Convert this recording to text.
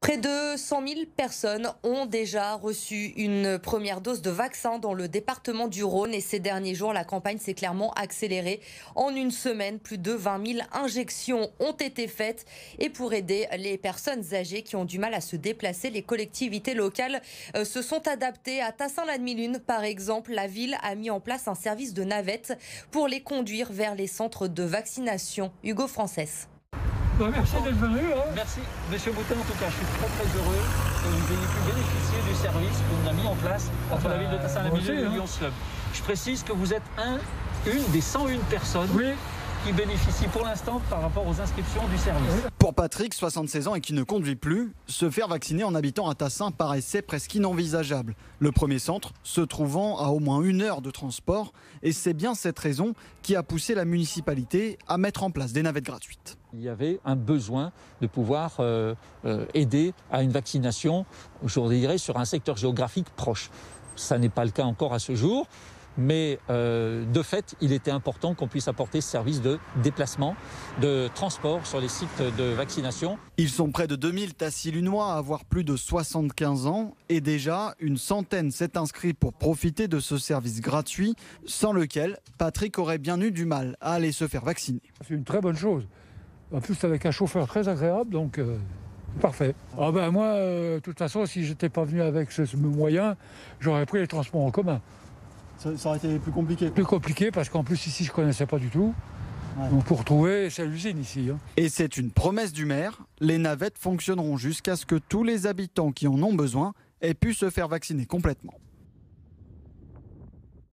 Près de 100 000 personnes ont déjà reçu une première dose de vaccin dans le département du Rhône. Et ces derniers jours, la campagne s'est clairement accélérée. En une semaine, plus de 20 000 injections ont été faites. Et pour aider les personnes âgées qui ont du mal à se déplacer, les collectivités locales se sont adaptées. À Tassin-la-Demi-Lune, par exemple, la ville a mis en place un service de navette pour les conduire vers les centres de vaccination. Hugo Frances. Merci d'être venu. Merci, Monsieur Boutin. En tout cas, je suis très heureux que vous ayez pu bénéficier du service qu'on a mis en place entre la ville de Tassin-la-Demi-Lune et le Lions Club. Je précise que vous êtes une des 101 personnes qui bénéficient pour l'instant par rapport aux inscriptions du service. Pour Patrick, 76 ans et qui ne conduit plus, se faire vacciner en habitant à Tassin paraissait presque inenvisageable. Le premier centre se trouvant à au moins 1 heure de transport, et c'est bien cette raison qui a poussé la municipalité à mettre en place des navettes gratuites. Il y avait un besoin de pouvoir aider à une vaccination, je dirais, sur un secteur géographique proche. Ça n'est pas le cas encore à ce jour. Mais de fait, il était important qu'on puisse apporter ce service de déplacement, de transport sur les sites de vaccination. Ils sont près de 2000 Tassis-Lunois à avoir plus de 75 ans et déjà une centaine s'est inscrit pour profiter de ce service gratuit, sans lequel Patrick aurait bien eu du mal à aller se faire vacciner. C'est une très bonne chose. En plus, avec un chauffeur très agréable, donc parfait. Moi, de toute façon, si je n'étais pas venu avec ce moyen, j'aurais pris les transports en commun. Ça aurait été plus compliqué. Plus compliqué parce qu'en plus ici je ne connaissais pas du tout. Ouais. Donc pour trouver, c'est l'usine ici. Et c'est une promesse du maire, les navettes fonctionneront jusqu'à ce que tous les habitants qui en ont besoin aient pu se faire vacciner complètement.